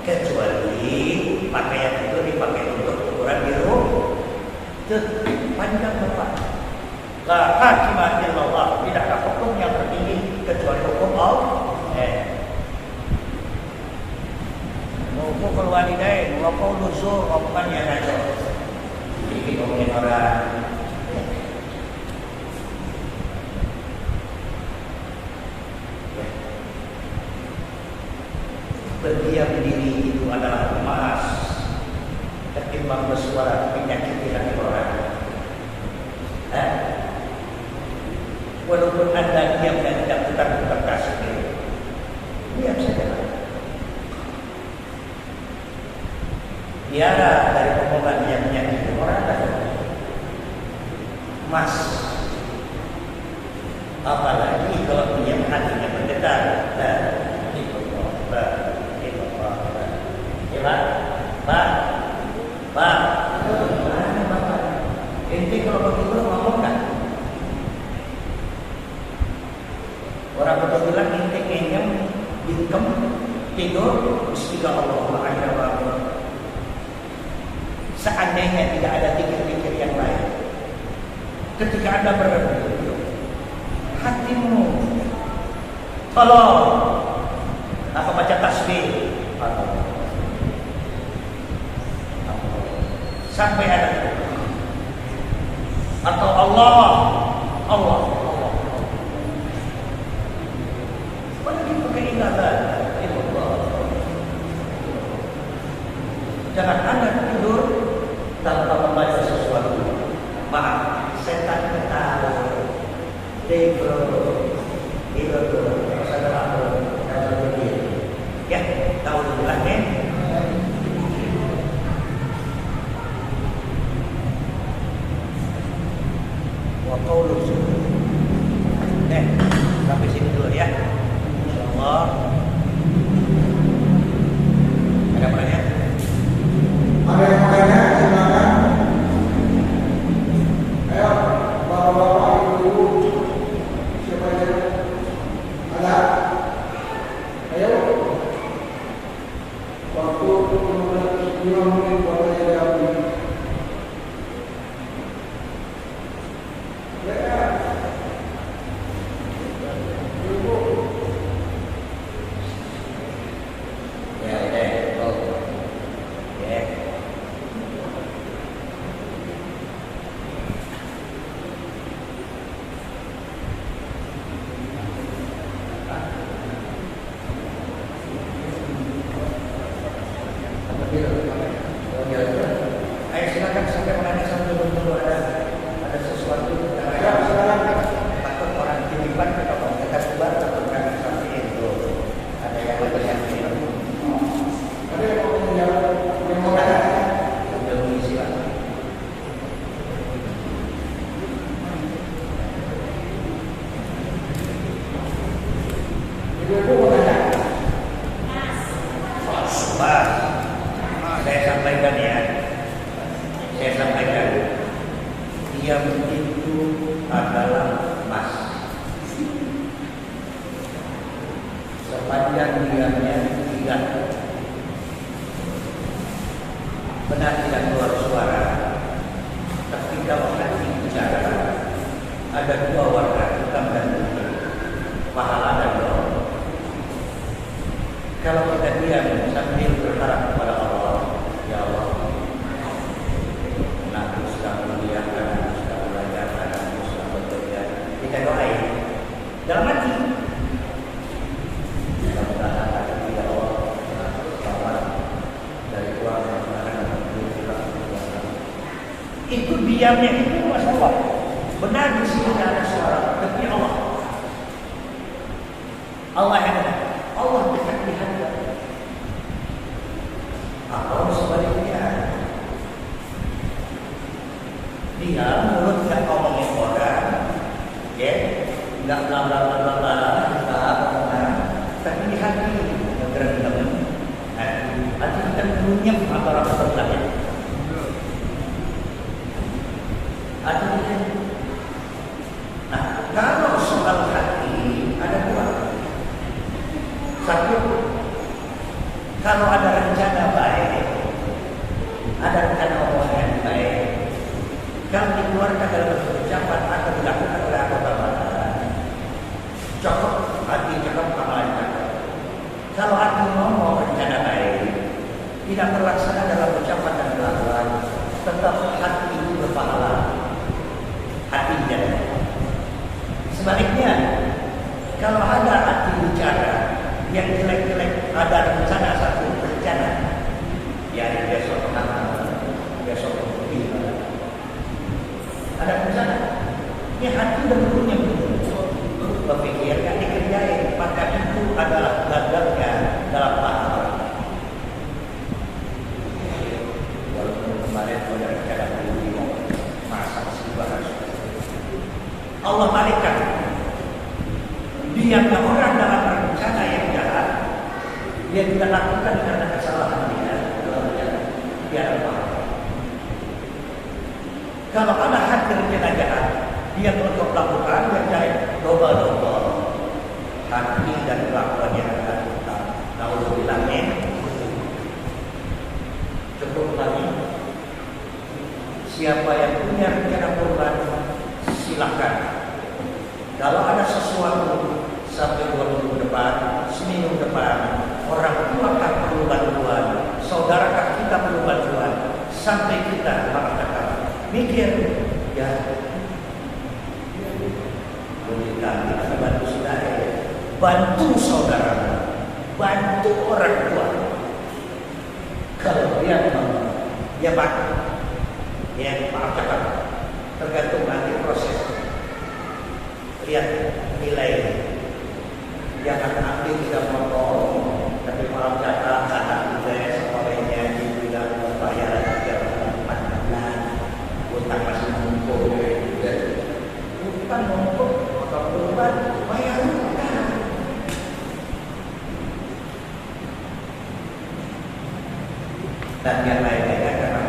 Kecuali pakaian itu dipakai untuk ukuran biru, panjang bapak. La hakimah illallah, tidak ada hukum yang tertinggi kecuali hukum Allah. Hukum walidain, wa qaulu zur, bukan yang ada. Jadi mungkin orang berdiam diri itu adalah emas ketimbang bersuara menyakiti hati orang. Walaupun Anda diam dan tidak putar-putar kasih, diam saja. Tiada dari omongan yang menyakiti orang mas, apalagi kalau diam hatinya bergetar. Pak, ente kalau begitu ngomong kan? Orang betul bilang ente kenyang, bingkem, tidur, bismillahirrahmanirrahim. Seandainya tidak ada pikir-pikir yang lain, ketika Anda berdoa, hatimu tolong apa baca tasbih sampai ada atau Allah bagi keinginan itu jangan Anda tidur tanpa membaca sesuatu. Maaf, setan ketawa ya, tahu dulu lah nih. Wa qaulu zur. Sampai sini dulu ya. Insyaallah. Ada pertanyaan? Ada yang mau tanya, silakan. Ayo, bapak-bapak, ibu-ibu, siapa aja? Ada? Ayo. Waktu 5 menit buat tanya jawab. Ayo silakan sampai menanya sampai betul ada sesuatu yang takut orang titipan atau kita sebar atau kami sampai itu ada yang bertanya. Ada yang mau menjawab? Yang mau tanya? Sudah mengisi lah. Ibu-ibu mau tanya? Pak, saya sampaikan ya. Saya sampaikan diam itu adalah emas. Sepanjang diamnya tidak benar tidak keluar suara, tapi kalau hati bicara ada dua warna hitam dan putih, pahala dan doa. Kalau kita diam sambil berharap kepada Allah, ya Allah, aku sedang muliakan, aku sedang belajar, Diamnya itu Masya Allah. Benar di sini ada suara, tapi Allah. Allah yang ada. Allah dekat di hati. Atau sebaliknya, dia mulut tidak ngomongin orang, ya, nggak bla bla bla bla bla, tapi di hati teman-teman, hati kita punya antara sebelahnya. Hati kita. Nah, kalau soal hati ada dua. Satu, kalau ada rencana baik, ada rencana omongan yang baik, kalau dikeluarkan dalam ucapan atau dilakukan oleh anggota badan, cocok hati, cocok amalan cocok. Kalau hati ngomong rencana baik, tidak terlaksana dalam ucapan dan perlakuan, tetap hati itu berpahala. Hatinya. Sebaliknya, kalau ada hati bicara yang jelek-jelek, ada rencana satu rencana, ya besok besok ada rencana. Ini hati udah punya berpikir kan dikerjain, maka itu adalah gagalnya dalam pahala. Walaupun kemarin ada rencana masa masih bahas. Allah balikan. Diamnya orang dalam rencana yang jahat, dia tidak lakukan karena kesalahan dia dalam jalan. Dia ada pahala. Kalau ada hati rencana jahat, dia untuk lakukan yang jahat double-double. Hati dan kelakuan yang akan kita naudzubillah. Cukup lagi. Siapa yang punya rencana kurban, silakan. Kalau ada sesuatu sampai 2 minggu depan, seminggu depan, orang tua kan perlu bantuan, saudara kan kita perlu bantuan, sampai kita mengatakan mikir, ya, kita bantu saudara, bantu saudara, bantu orang tua. Kalau dia mau, ya Pak, ya maaf cakap, tergantung nanti proses. Lihat nilai, jangan ambil tidak potong, tapi maaf cakap, anak juga sekolahnya juga bayar 4 bulan, utang masih numpuk, utang numpuk, potong kurban, bayar utang. Dan yang lain-lainnya karena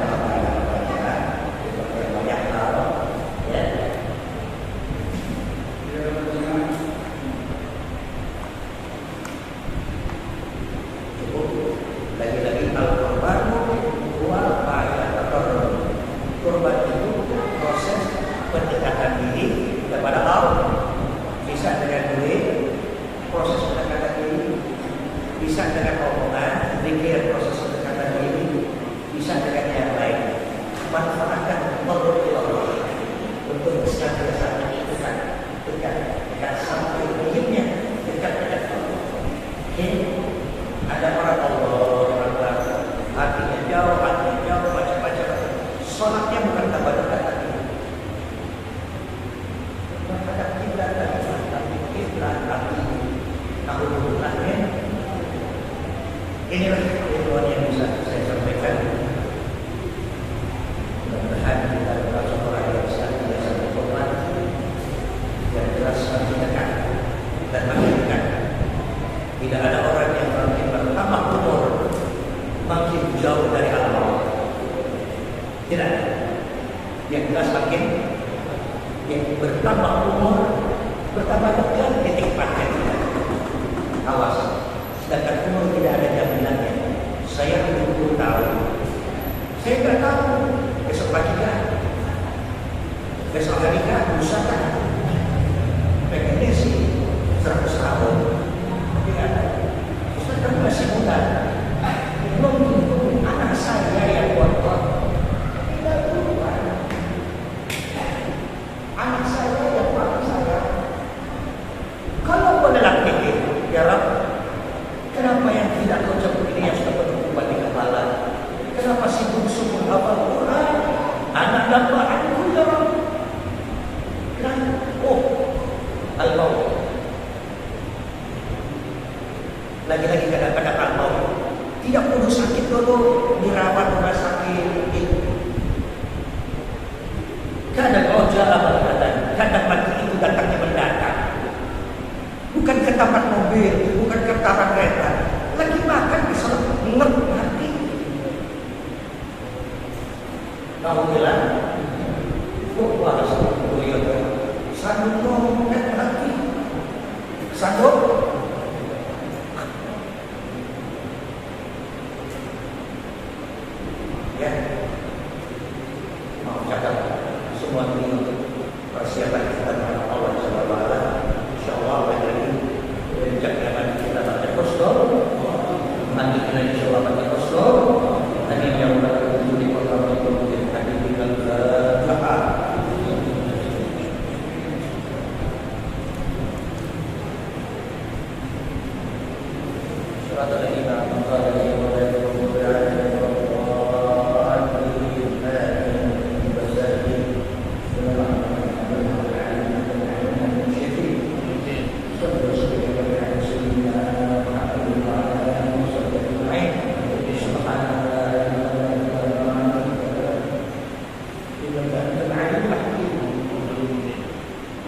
banyak hal, ya. Lagi-lagi kalau korban jual bayar atau korban itu proses pendekatan diri kepada Allah, bisa dengan duit, proses pendekatan diri, bisa dengan omongan, pikir proses pendekatan diri, bisa dengan yang lain. Manfaatkan menurut Allah untuk senantiasa dekat sampai ujungnya dekat dengan Allah. Ada orang Allah, hatinya jauh, macam-macam. Sholatnya bukan tambah dekat lagi. Menghadap kiblat lagi, tapi kiblat lagi. Alhamdulillahnya. Inilah tujuan yang bisa saya sampaikan. Mudah-mudahan kita termasuk orang yang biasa berkorban, yang jelas makin dekat dan makin dekat. Tidak ada orang yang makin bertambah umur makin jauh dari Allah. Tidak ada. Yang jelas makin yang bertambah umur bertambah dekat kenikmatan kita. Awas. Sedangkan umur tidak ada jaminannya. Saya 70 tahun. Saya tidak tahu besok pagi kan, besok hari kan, lusa kan. Pengennya sih 100 tahun. Ustaz kan masih muda, belum tentu anak saya yang kuat-kuat. Tidak berubah. Anak saya yang paling saya. Kalau boleh pikir, ya Rab, kenapa yang tidak kau jawab ini yang sudah berubah di kepala? Kenapa sibuk hafal Quran? Anak dapat aku Nauzubillah. Wah, beliau sanggup dompet lagi. Sanggup? Ya. Mau catat semua ini untuk persiapan kita dengan Allah Subhanahu wa taala. Insyaallah hari ini jangan kita baca kosong. Nanti kita insyaallah baca kosong. Tadi yang berlaku di kota Bogor tadi tinggal Fatihah. Surat Al-Imam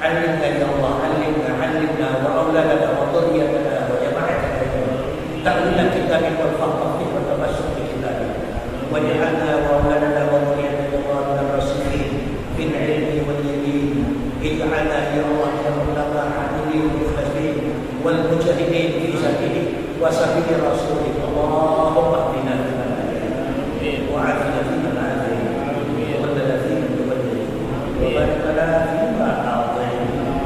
علمنا يا الله علمنا وأولادنا وذريتنا وجماعتنا تأويل كتابك والفهم فيه والتمسك بكتابك واجعلنا وأولادنا وذريتنا من الراسخين في العلم واليقين اجعلنا يا الله يا ربنا عاملين مخلصين والمجاهدين في سبيلك وسبيل رسولك اللهم اهدنا فيمن هديت وعافنا فيمن عافيت وتولنا فيمن توليت وبارك لنا فيما أعطيت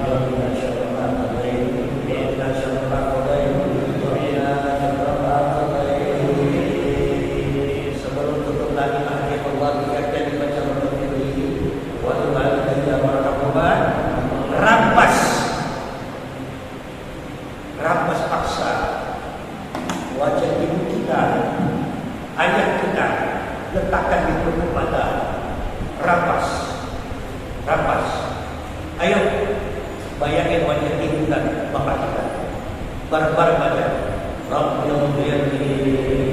وقنا شر ما قضيت وقنا شر ما قضيت وقنا شر ما قضيت. Sebelum tutup lagi akhir Allah diingatkan dibaca ini wa tu'alika ya warahmatullahi rampas paksa wajah ibu kita, ayah kita letakkan di perut mata, rampas. Ayo bayangin wajah ibu dan bapak kita, bareng-bareng baca Rabbil Ghirli